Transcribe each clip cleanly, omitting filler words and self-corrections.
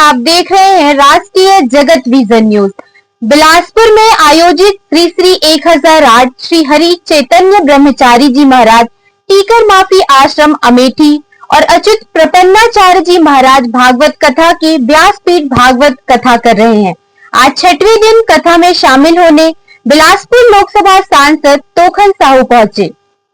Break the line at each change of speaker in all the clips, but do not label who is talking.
आप देख रहे हैं राष्ट्रीय जगत विजन न्यूज। बिलासपुर में आयोजित श्री श्री 1008 श्री हरि चैतन्य ब्रह्मचारी जी महाराज टीकर माफी आश्रम अमेठी और अच्युत प्रपन्नाचार्य जी महाराज भागवत कथा की व्यासपीठ भागवत कथा कर रहे हैं। आज छठवें दिन कथा में शामिल होने बिलासपुर लोकसभा सांसद तोखन साहू पहुंचे।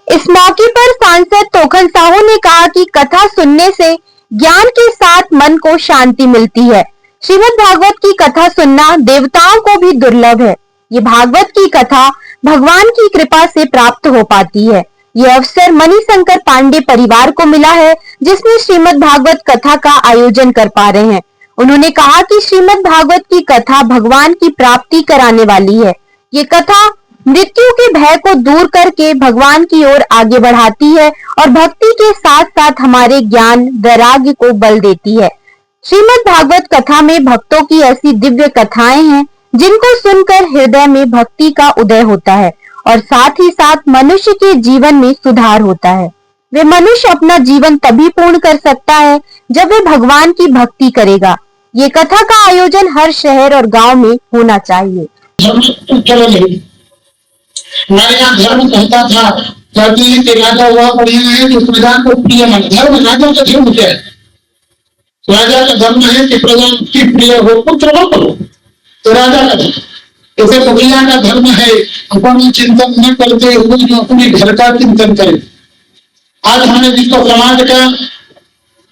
इस मौके पर सांसद तोखन साहू ने कहा कि कथा सुनने से ज्ञान के साथ मन को शांति मिलती है। श्रीमद् भागवत की कथा सुनना देवताओं को भी दुर्लभ है। ये भागवत की कथा भगवान की कृपा से प्राप्त हो पाती है। ये अवसर मणिशंकर पांडे परिवार को मिला है, जिसमें श्रीमद् भागवत कथा का आयोजन कर पा रहे हैं। उन्होंने कहा कि श्रीमद् भागवत की कथा भगवान की प्राप्ति कराने वाली है। ये कथा मृत्यु के भय को दूर करके भगवान की ओर आगे बढ़ाती है और भक्ति के साथ साथ हमारे ज्ञान वैराग्य को बल देती है। श्रीमद् भागवत कथा में भक्तों की ऐसी दिव्य कथाएं हैं जिनको सुनकर हृदय में भक्ति का उदय होता है और साथ ही साथ मनुष्य के जीवन में सुधार होता है। वे मनुष्य अपना जीवन तभी पूर्ण कर सकता है जब वे भगवान की भक्ति करेगा। ये कथा का आयोजन हर शहर और गांव में होना चाहिए।
हमारे यहाँ धर्म कहता था कि राजा हुआ बढ़िया है जो प्रजा को प्रिय मन। धर्म राजा का धर्म क्या है? राजा का धर्म है कि प्रजा की प्रिय हो, पुत्र हो करो, तो राजा का धर्म। जैसे मुखिया का धर्म है अपना चिंतन न करते हुए जो अपने घर का चिंतन करे। आज हमने जिसको समाज का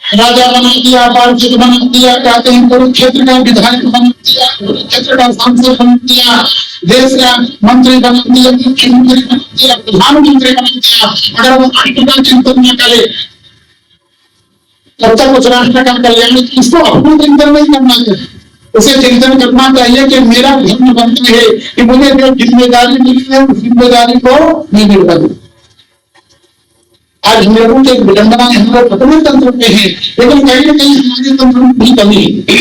राजा बना दिया, पार्षद बना दिया, कहते हैं कुरुक्षेत्र का विधायक बना दिया, कुरुक्षेत्र का सांसद बना दिया, देश का मंत्री बना दिया, मुख्यमंत्री बना दिया, प्रधानमंत्री बना दिया। अगर वो राष्ट्र का चिंतन न करे तब तक उस राष्ट्र का कल्याण इसको अपना चिंतन नहीं करना चाहिए। उसे चिंतन करना चाहिए कि मेरा धर्म बनता है कि मुझे जो जिम्मेदारी मिली है उस जिम्मेदारी को मैं निभा दूं। आज हम लोगों के विडंबना हम लोग अपने तंत्र में है, लेकिन कहीं न कहीं हमारे तंत्र में भी कमी है।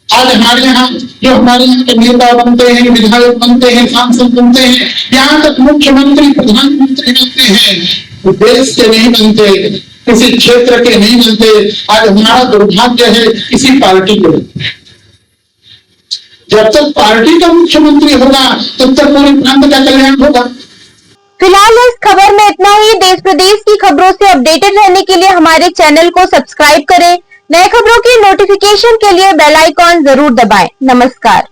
आज हमारे यहाँ जो हमारे यहाँ के नेता बनते हैं, विधायक बनते हैं, सांसद बनते हैं, यहाँ तक मुख्यमंत्री प्रधानमंत्री बनते हैं, देश के नहीं बनते, किसी क्षेत्र के नहीं बनते। आज हमारा दुर्भाग्य है किसी पार्टी के। जब तक पार्टी का मुख्यमंत्री होगा तब तक पूरे प्रांत का कल्याण होगा।
फिलहाल इस खबर में इतना ही। देश प्रदेश की खबरों से अपडेटेड रहने के लिए हमारे चैनल को सब्सक्राइब करें। नए खबरों की नोटिफिकेशन के लिए बेल आइकॉन जरूर दबाएं। नमस्कार।